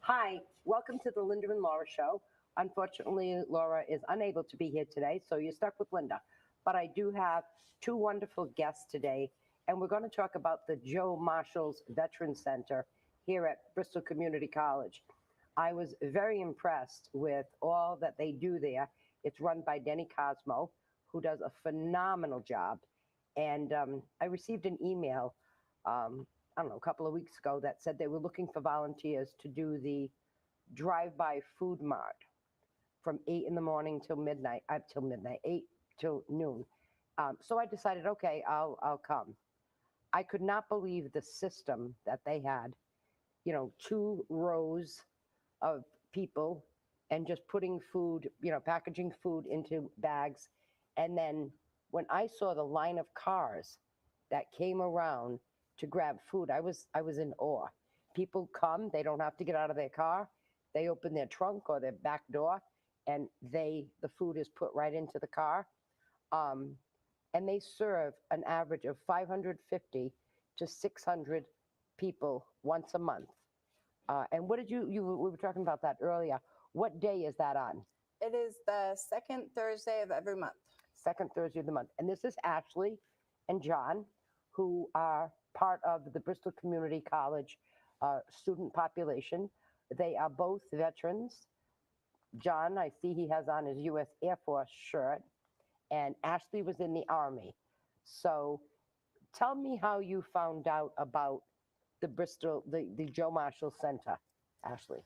Hi, welcome to the Linda and Laura show. Unfortunately, Laura is unable to be here today, so you're stuck with Linda. But I do have two wonderful guests today, and we're going to talk about the Joe Marshall's Veterans Center here at Bristol Community College. I was very impressed with all that they do there. It's run by Denny Cosmo, who does a phenomenal job. And I received an email I don't know, a couple of weeks ago that said they were looking for volunteers to do the drive-by food mart from 8 in the morning till midnight, 8 till noon. So I decided, okay, I'll come. I could not believe the system that they had, two rows of people and just putting food, packaging food into bags. And then when I saw the line of cars that came around to grab food, I was in awe. People come, they don't have to get out of their car. They open their trunk or their back door and the food is put right into the car. Um, and they serve an average of 550 to 600 people once a month. And what did we were talking about that earlier. What day is that on? It is the second Thursday of every month. Second Thursday of the month. And this is Ashley and John, who are part of the Bristol Community College student population. They are both veterans. John, I see he has on his U.S. Air Force shirt, and Ashley was in the Army. So tell me how you found out about the Joe Marshall Center, Ashley.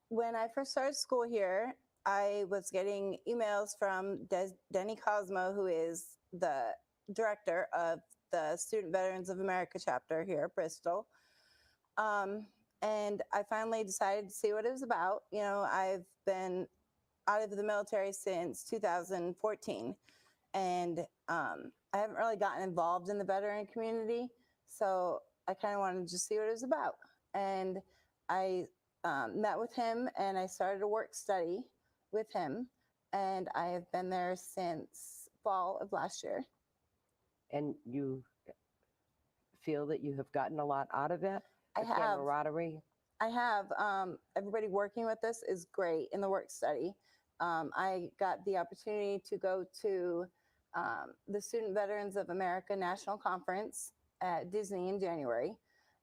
When I first started school here, I was getting emails from Denny Cosmo, who is the director of the Student Veterans of America chapter here at Bristol. And I finally decided to see what it was about. I've been out of the military since 2014, and I haven't really gotten involved in the veteran community. So I kind of wanted to just see what it was about. And I met with him and I started a work study with him. And I have been there since fall of last year. And you feel that you have gotten a lot out of it? I have. Camaraderie? I have. Everybody working with us is great in the work study. I got the opportunity to go to the Student Veterans of America National Conference at Disney in January.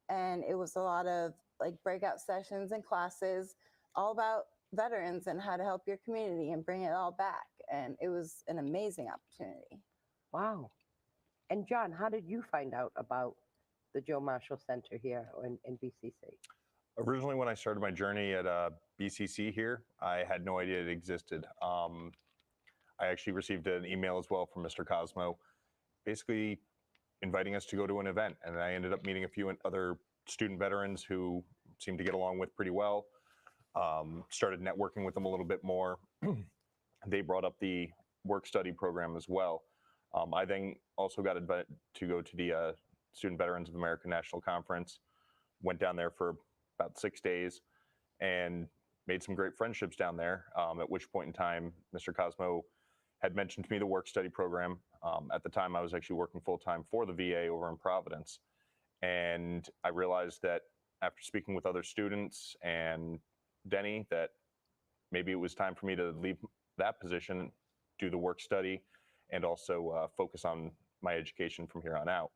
And it was a lot of breakout sessions and classes all about veterans and how to help your community and bring it all back. And it was an amazing opportunity. Wow. And John, how did you find out about the Joe Marshall Center here in BCC? Originally, when I started my journey at BCC here, I had no idea it existed. I actually received an email as well from Mr. Cosmo, basically inviting us to go to an event. And I ended up meeting a few other student veterans who seemed to get along with pretty well. Started networking with them a little bit more. They brought up the work study program as well. I then also got invited to go to the Student Veterans of America National Conference. Went down there for about 6 days and made some great friendships down there, at which point in time, Mr. Cosmo had mentioned to me the work study program. At the time, I was actually working full-time for the VA over in Providence. And I realized that after speaking with other students and Denny, that maybe it was time for me to leave that position, do the work study, and also focus on my education from here on out.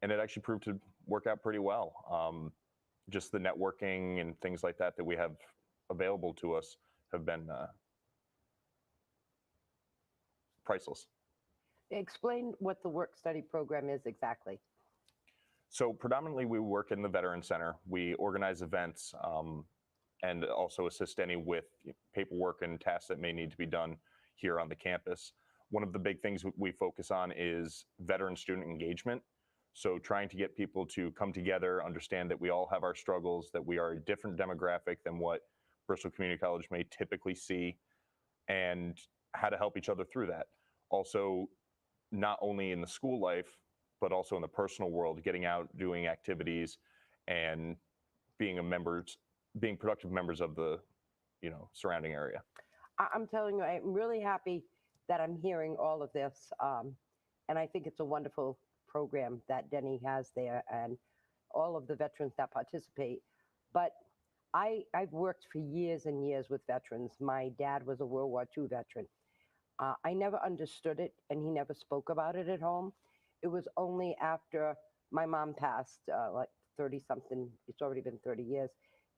And it actually proved to work out pretty well. Just the networking and things like that we have available to us have been priceless. Explain what the work study program is exactly. So predominantly we work in the Veteran Center. We organize events and also assist any with paperwork and tasks that may need to be done here on the campus. One of the big things we focus on is veteran student engagement. So trying to get people to come together, understand that we all have our struggles, that we are a different demographic than what Bristol Community College may typically see, and how to help each other through that. Also, not only in the school life, but also in the personal world, getting out, doing activities, and being productive members of the surrounding area. I'm telling you, I'm really happy that I'm hearing all of this. And I think it's a wonderful program that Denny has there. And, all of the veterans that participate. But I've worked for years and years with veterans. My dad was a World War II veteran. I never understood it, and he never spoke about it at home. It was only after my mom passed, like 30 something, it's already been 30 years,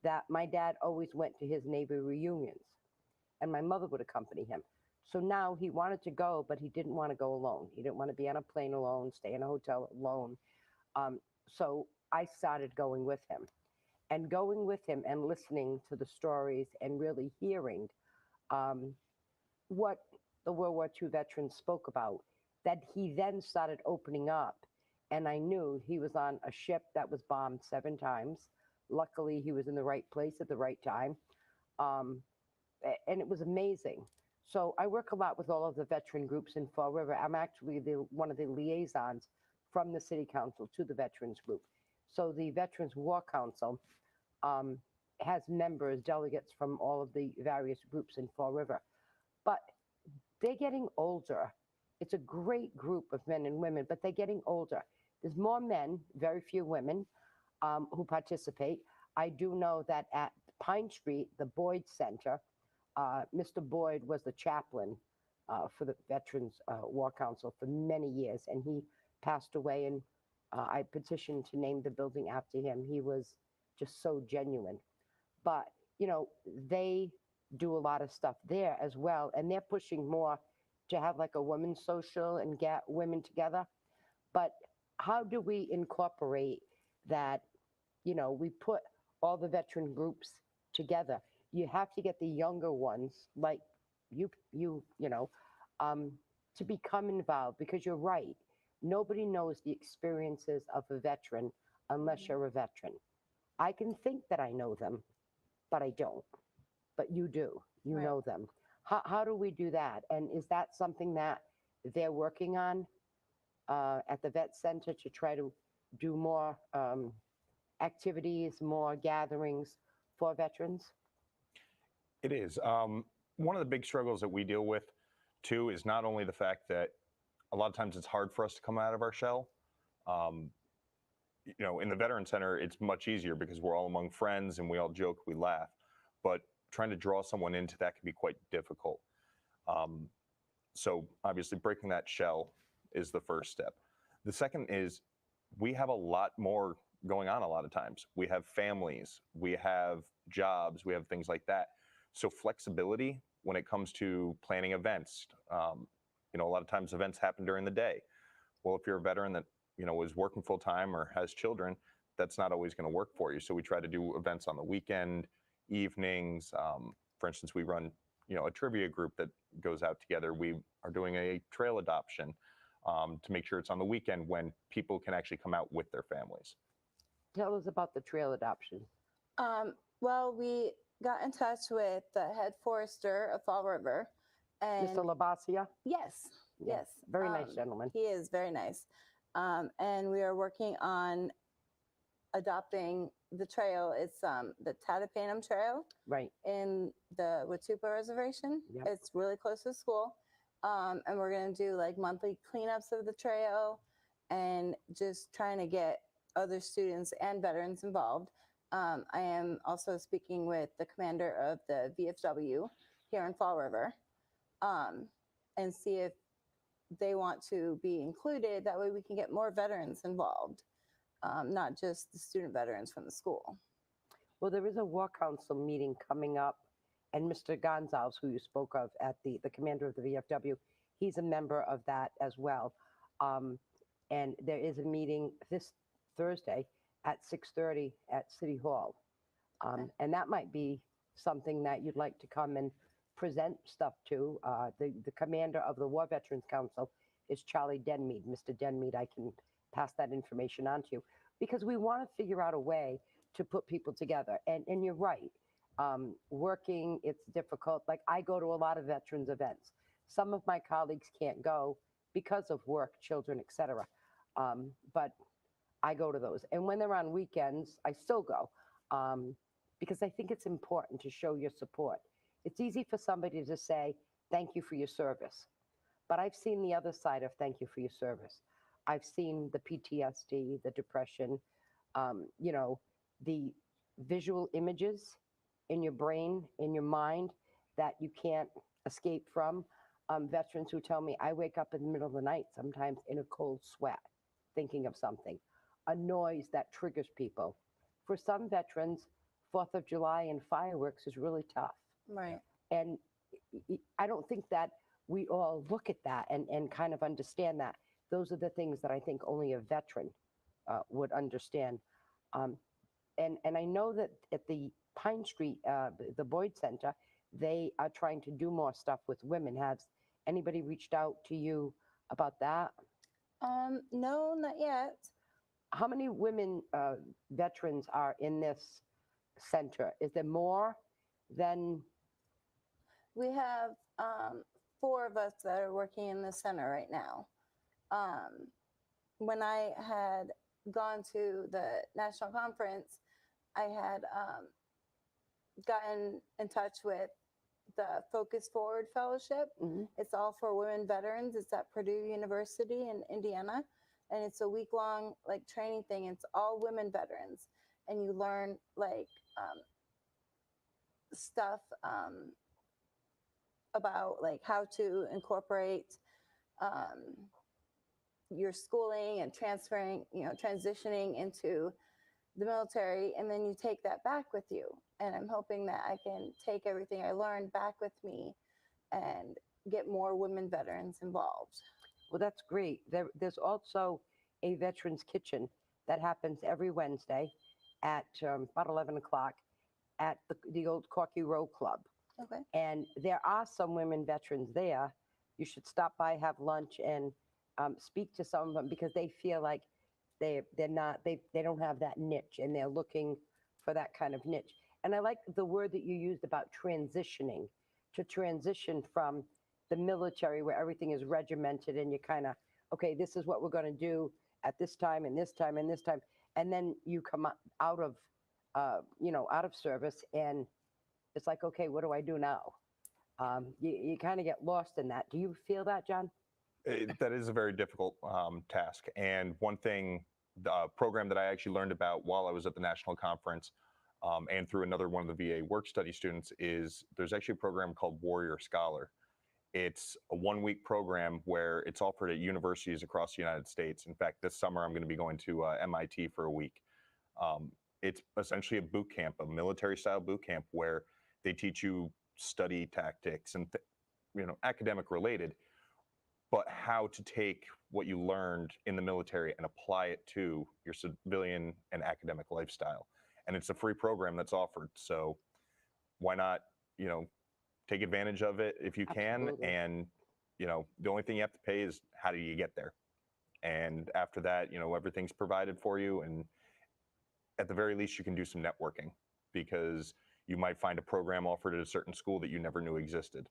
that my dad always went to his Navy reunions, and my mother would accompany him. So now he wanted to go, but he didn't want to go alone. He didn't want to be on a plane alone, stay in a hotel alone. So I started going with him. And going with him and listening to the stories and really hearing what the World War II veterans spoke about, that he then started opening up. And I knew he was on a ship that was bombed 7 times. Luckily, he was in the right place at the right time. And it was amazing. So I work a lot with all of the veteran groups in Fall River. I'm actually one of the liaisons from the city council to the veterans group. So the Veterans War Council has members, delegates from all of the various groups in Fall River. But they're getting older. It's a great group of men and women, but they're getting older. There's more men, very few women who participate. I do know that at Pine Street, the Boyd Center, Mr. Boyd was the chaplain for the Veterans War Council for many years, and he passed away, and I petitioned to name the building after him. He was just so genuine. But, you know, they do a lot of stuff there as well, and they're pushing more to have like a women's social and get women together. But how do we incorporate that? You know, we put all the veteran groups together. You have to get the younger ones, like you know, to become involved, because you're right. Nobody knows the experiences of a veteran unless you're a veteran. I can think that I know them, but I don't. But you do. You Right. know them. How do we do that? And is that something that they're working on at the vet center to try to do more activities, more gatherings for veterans? It is. One of the big struggles that we deal with, too, is not only the fact that a lot of times it's hard for us to come out of our shell. You know, in the Veteran Center, it's much easier because we're all among friends and we all joke, we laugh. But trying to draw someone into that can be quite difficult. So obviously breaking that shell is the first step. The second is we have a lot more going on a lot of times. We have families, we have jobs, we have things like that. So flexibility when it comes to planning events. You know, a lot of times events happen during the day. Well, if you're a veteran that, you know, is working full time or has children, that's not always going to work for you. So we try to do events on the weekend, evenings. For instance, we run, you know, a trivia group that goes out together. We are doing a trail adoption to make sure it's on the weekend when people can actually come out with their families. Tell us about the trail adoption. Well, we got in touch with the head forester of Fall River. And Mr. Labasia? yes, Yeah, yes. very nice gentleman. He is very nice. And we are working on adopting the trail. It's the Tatapanum Trail Right. in the Watupa Reservation. Yep. It's really close to school. And we're going to do like monthly cleanups of the trail and just trying to get other students and veterans involved. I am also speaking with the commander of the VFW here in Fall River and see if they want to be included. That way we can get more veterans involved, not just the student veterans from the school. Well, there is a War Council meeting coming up, and Mr. Gonzalez, who you spoke of at the commander of the VFW, he's a member of that as well. And there is a meeting this Thursday at 6:30 at City Hall. And that might be something that you'd like to come and present stuff to. The commander of the War Veterans Council is Charlie Denmead. Mr. Denmead, I can pass that information on to you, because we want to figure out a way to put people together. And you're right. Working, it's difficult. Like, I go to a lot of veterans events. Some of my colleagues can't go because of work, children, etc. But I go to those. And when they're on weekends, I still go because I think it's important to show your support. It's easy for somebody to say, thank you for your service. But I've seen the other side of thank you for your service. I've seen the PTSD, the depression, you know, the visual images in your brain, in your mind, that you can't escape from. Veterans who tell me, I wake up in the middle of the night, sometimes in a cold sweat, thinking of something, a noise that triggers people. For some veterans, 4th of July and fireworks is really tough. Right. And I don't think that we all look at that and kind of understand that. Those are the things that I think only a veteran would understand. Um, and I know that at the Pine Street, the Boyd Center, they are trying to do more stuff with women. Has anybody reached out to you about that? No, not yet. How many women veterans are in this center? Is there more than? We have 4 of us that are working in the center right now. When I had gone to the national conference, I had gotten in touch with the Focus Forward Fellowship. Mhm. It's all for women veterans. It's at Purdue University in Indiana, and it's a week-long like training thing. It's all women veterans, and you learn like stuff about like how to incorporate your schooling and transferring, transitioning into the military, and then you take that back with you. And I'm hoping that I can take everything I learned back with me and get more women veterans involved. Well, that's great. There's also a veterans kitchen that happens every Wednesday at about 11 o'clock at the old Corky Row Club. Okay. And there are some women veterans there. You should stop by, have lunch, and speak to some of them, because they feel like they don't have that niche, and they're looking for that kind of niche. And I like the word that you used about transitioning, to transition from the military where everything is regimented and you kind of, okay, this is what we're going to do at this time and this time and this time, and then you come out of out of service, and it's like, okay, what do I do now? You kind of get lost in that. Do you feel that, John? That is a very difficult task. And one thing, the program that I actually learned about while I was at the national conference, and through another one of the VA work study students, is there's actually a program called Warrior Scholar. It's a 1-week program where it's offered at universities across the United States. In fact, this summer I'm going to be going to MIT for a week. It's essentially a boot camp, a military-style boot camp, where they teach you study tactics and academic related, but how to take what you learned in the military and apply it to your civilian and academic lifestyle. And it's a free program that's offered. So why not, take advantage of it if you can. Absolutely. And, the only thing you have to pay is how do you get there? And after that, everything's provided for you. And at the very least, you can do some networking, because you might find a program offered at a certain school that you never knew existed.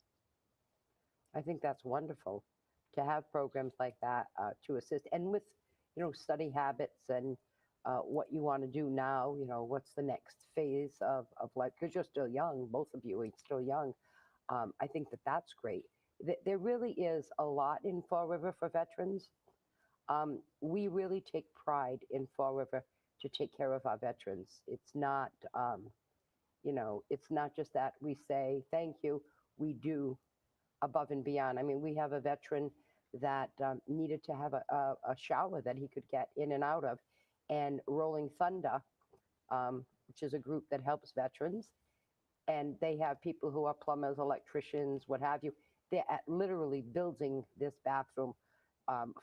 I think that's wonderful to have programs like that to assist, and with study habits and what you want to do now. What's the next phase of life, because you're still young, both of you are still young. I think that that's great. There really is a lot in Fall River for veterans. We really take pride in Fall River to take care of our veterans. It's not it's not just that we say thank you. We do above and beyond. I mean, we have a veteran that needed to have a shower that he could get in and out of, and Rolling Thunder, which is a group that helps veterans, and they have people who are plumbers, electricians, what have you. They're literally building this bathroom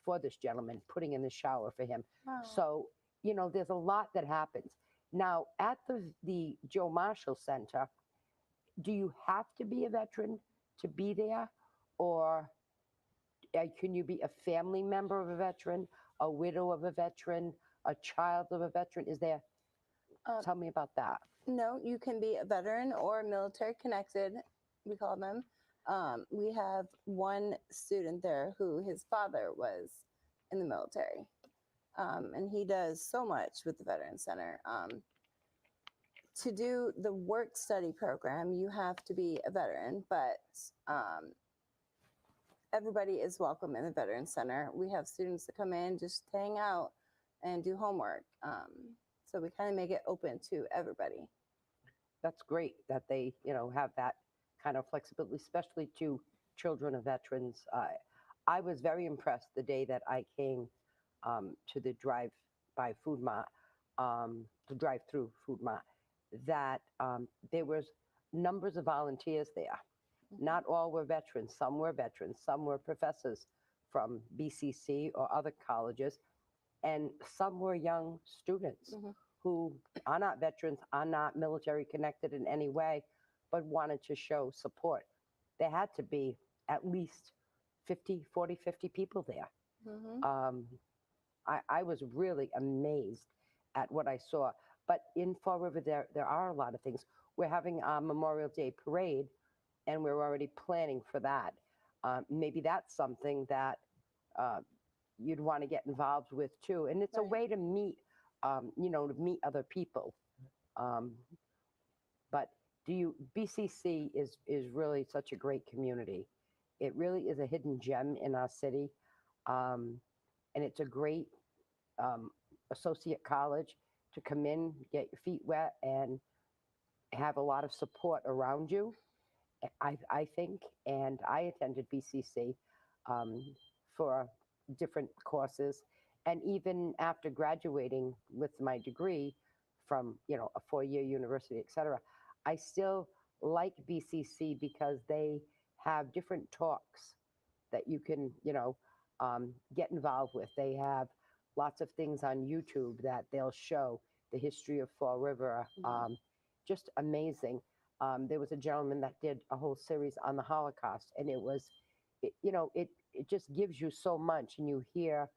for this gentleman, putting in the shower for him. Wow. So, there's a lot that happens. Now, at the Joe Marshall Center, do you have to be a veteran to be there? Or can you be a family member of a veteran, a widow of a veteran, a child of a veteran? Is there, tell me about that. No, you can be a veteran or military connected, we call them. We have one student there who his father was in the military. And he does so much with the Veterans Center. To do the work study program, you have to be a veteran, but everybody is welcome in the Veterans Center. We have students that come in just to hang out and do homework. So we kind of make it open to everybody. That's great that they, have that kind of flexibility, especially to children of veterans. I was very impressed the day that I came to the drive-by food mart, the drive-through food mart, that there was numbers of volunteers there. Not all were veterans. Some were veterans. Some were professors from BCC or other colleges, and some were young students Mhm. who are not veterans, are not military connected in any way, but wanted to show support. There had to be at least 50 people there. Mhm. I was really amazed at what I saw. But in Fall River, there are a lot of things. We're having a Memorial Day parade, and we're already planning for that. Maybe that's something that uh, you'd want to get involved with too. And it's a Right. way to meet, to meet other people. Um, but BCC is really such a great community. It really is a hidden gem in our city, um, and it's a great associate college to come in, get your feet wet, and have a lot of support around you. I think, and I attended BCC um, for different courses, and even after graduating with my degree from a 4-year university, etc., I still like BCC because they have different talks that you can get involved with. They have lots of things on YouTube that they'll show the history of Fall River. Just amazing. There was a gentleman that did a whole series on the Holocaust, and it just gives you so much, and you hear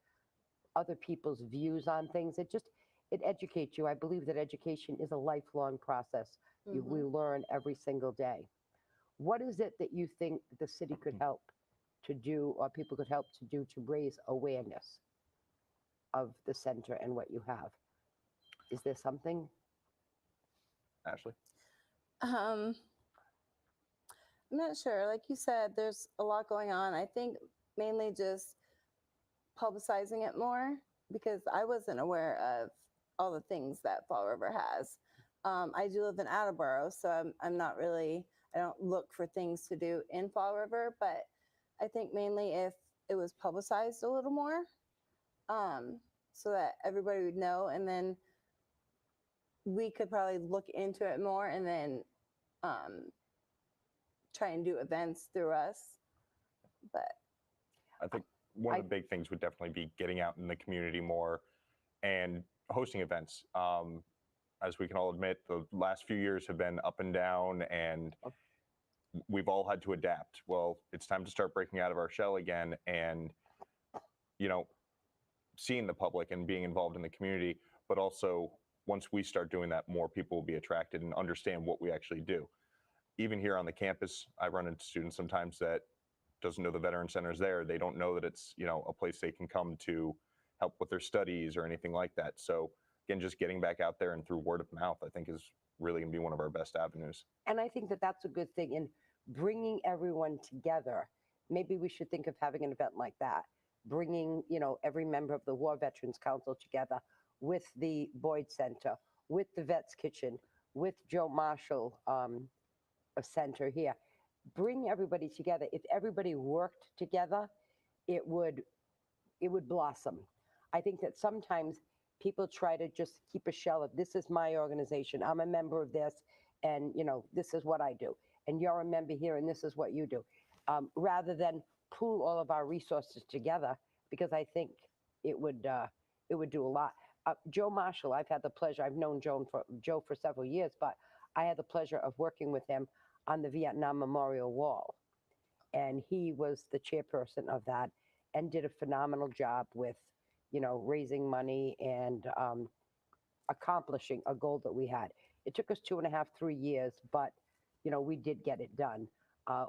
other people's views on things. It educates you. I believe that education is a lifelong process. We Mhm. learn every single day. What is it that you think the city could help to do, or people could help to do, to raise awareness of the center and what you have? Is there something? Ashley? Um, I'm not sure. Like you said, there's a lot going on. I think mainly just publicizing it more because I wasn't aware of all the things that Fall River has. I do live in Attleboro, so I'm not really, I don't look for things to do in Fall River, but I think mainly if it was publicized a little more, so that everybody would know, and then we could probably look into it more and then um, try and do events through us. But I think one I- of the big things would definitely be getting out in the community more and hosting events. As we can all admit, the last few years have been up and down, and we've all had to adapt. Well, it's time to start breaking out of our shell again, and you know, seeing the public and being involved in the community. But also, once we start doing that, more people will be attracted and understand what we actually do. Even here on the campus, I run into students sometimes that doesn't know the Veteran Center is there. They don't know that it's a place they can come to help with their studies or anything like that. So again, just getting back out there and through word of mouth, I think is really going to be one of our best avenues. And I think that that's a good thing in bringing everyone together. Maybe we should think of having an event like that, bringing every member of the War Veterans Council together with the Boyd Center, with the Vets Kitchen, with Joe Marshall Center here. Bring everybody together. If everybody worked together, it would blossom. I think that sometimes people try to just keep a shell of, this is my organization, I'm a member of this, and this is what I do, and you're a member here, and this is what you do, rather than pool all of our resources together, because I think it would do a lot. Joe Marshall, I've had the pleasure. I've known Joe for several years, but I had the pleasure of working with him on the Vietnam Memorial Wall, and he was the chairperson of that, and did a phenomenal job with, raising money and accomplishing a goal that we had. It took us 2.5, 3 years, but we did get it done.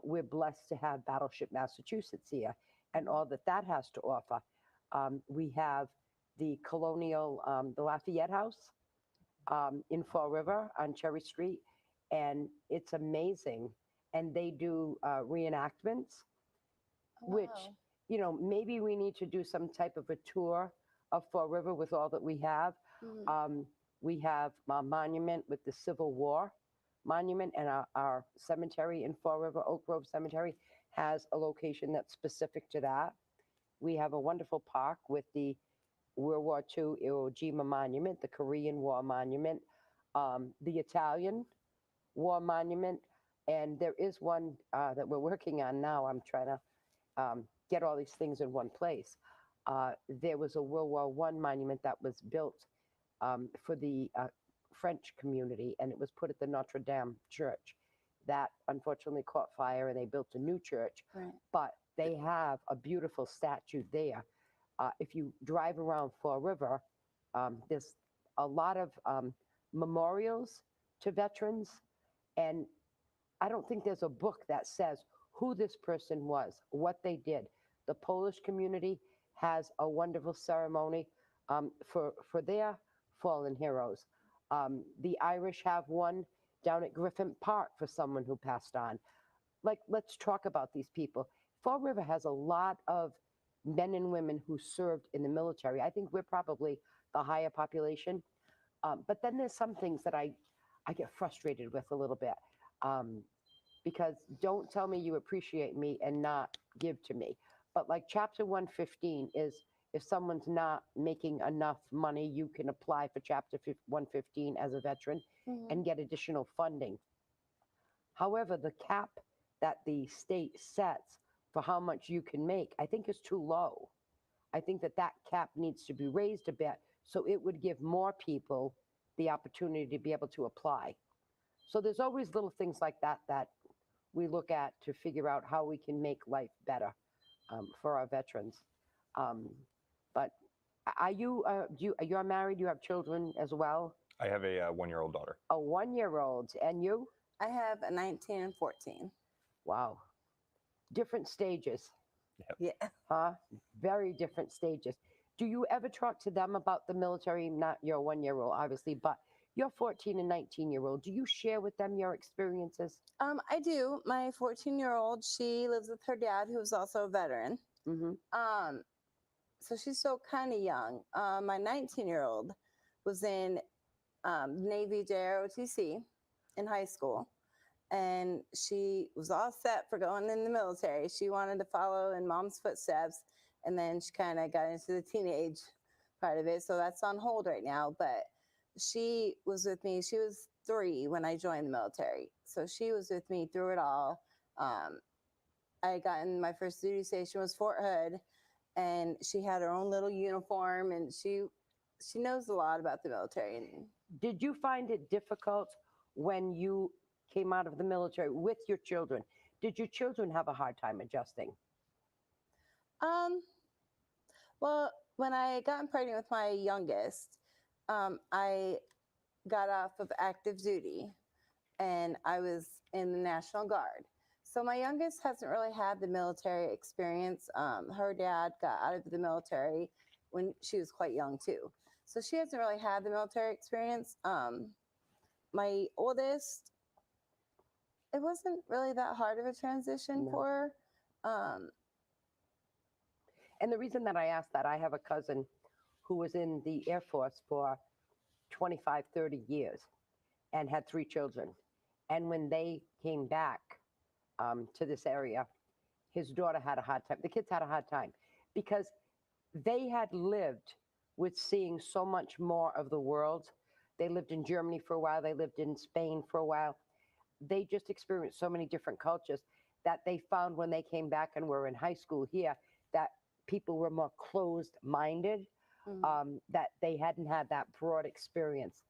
We're blessed to have Battleship, Massachusetts here, and all that has to offer. We have the Colonial, the Lafayette House in Fall River on Cherry Street, and it's amazing. And they do reenactments, which wow. maybe we need to do some type of a tour of Fall River with all that we have. Mhm. We have a monument with the Civil War monument, and our cemetery in Fall River, Oak Grove Cemetery, has a location that's specific to that. We have a wonderful park with the World War II Iwo Jima Monument, the Korean War Monument, the Italian War Monument, and there is one that we're working on now. I'm trying to get all these things in one place. There was a World War One monument that was built for the French community, and it was put at the Notre Dame Church. That unfortunately caught fire, and they built a new church. Right. But they have a beautiful statue there. If you drive around Fall River, there's a lot of memorials to veterans, and I don't think there's a book that says who this person was, what they did. The Polish community has a wonderful ceremony for their fallen heroes. The Irish have one down at Griffin Park for someone who passed on. Like, let's talk about these people. Fall River has a lot of men and women who served in the military. I think we're probably the higher population. But then there's some things that I get frustrated with a little bit. Because don't tell me you appreciate me and not give to me. But like Chapter 115 is, if someone's not making enough money, you can apply for Chapter 115 as a veteran and get additional funding. However, the cap that the state sets for how much you can make, I think is too low. I think that that cap needs to be raised a bit so it would give more people the opportunity to be able to apply. So there's always little things like that that we look at to figure out how we can make life better for our veterans. But are you, you're married, you have children as well? I have a 1-year-old daughter. A 1-year-old, and you? I have a 19 and 14. Wow. Different stages. Yeah. Huh? Very different stages. Do you ever talk to them about the military? Not your 1-year-old, obviously, but your 14 and 19-year-old. Do you share with them your experiences? I do. My 14-year-old, she lives with her dad, who's also a veteran. Mm-hmm. So she's still kind of young. My 19-year-old was in Navy JROTC in high school, and she was all set for going in the military. She wanted to follow in mom's footsteps, and then she kind of got into the teenage part of it. So that's on hold right now. But she was with me. She was 3 when I joined the military. So she was with me through it all. I got in, my first duty station was Fort Hood, and she had her own little uniform, and she knows a lot about the military. Did you find it difficult when you came out of the military with your children? Did your children have a hard time adjusting? Well, when I got pregnant with my youngest, I got off of active duty, and I was in the National Guard. So my youngest hasn't really had the military experience. Her dad got out of the military when she was quite young too. So she hasn't really had the military experience. My oldest, it wasn't really that hard of a transition for her. And the reason that I asked that, I have a cousin who was in the Air Force for 25, 30 years and had 3 children. And when they came back to this area, his daughter had a hard time. The kids had a hard time because they had lived with seeing so much more of the world. They lived in Germany for a while. They lived in Spain for a while. They just experienced so many different cultures that they found when they came back and were in high school here that people were more closed-minded, that they hadn't had that broad experience.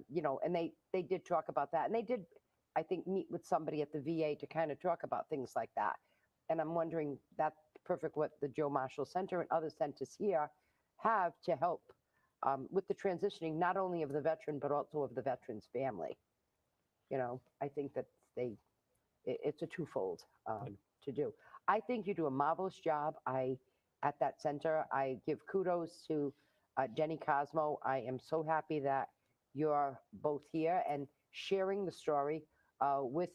You know, and they did talk about that. And they did, I think, meet with somebody at the VA to kind of talk about things like that. And I'm wondering, that's perfect what the Joe Marshall Center and other centers here have to help with the transitioning, not only of the veteran, but also of the veteran's family. You know, I think that it's a twofold to do. I think you do a marvelous job. At that center, I give kudos to Jenny Cosmo. I am so happy that you're both here and sharing the story with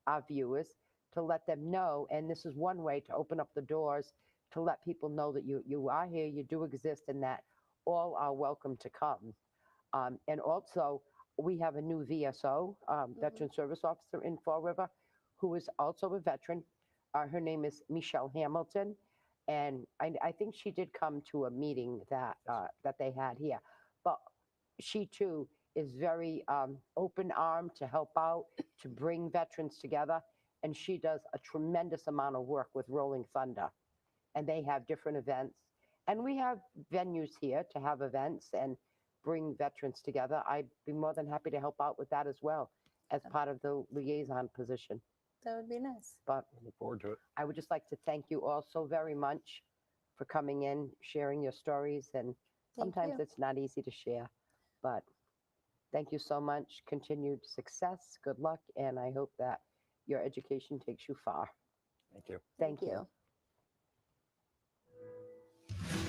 our viewers to let them know. And this is one way to open up the doors to let people know that you are here, you do exist, and that all are welcome to come. And also, we have a new VSO, Veteran Service Officer in Fall River, who is also a veteran. Her name is Michelle Hamilton, and I think she did come to a meeting that they had here. But she too is very open armed to help out, to bring veterans together, and she does a tremendous amount of work with Rolling Thunder, and they have different events, and we have venues here to have events and bring veterans together. I'd be more than happy to help out with that as well as part of the liaison position. That would be nice. But Look forward to it. I would just like to thank you all so very much for coming in, sharing your stories, and Thank sometimes you. it's not easy to share, but thank you so much. Continued success, good luck, and I hope that your education takes you far. Thank you. Thank you.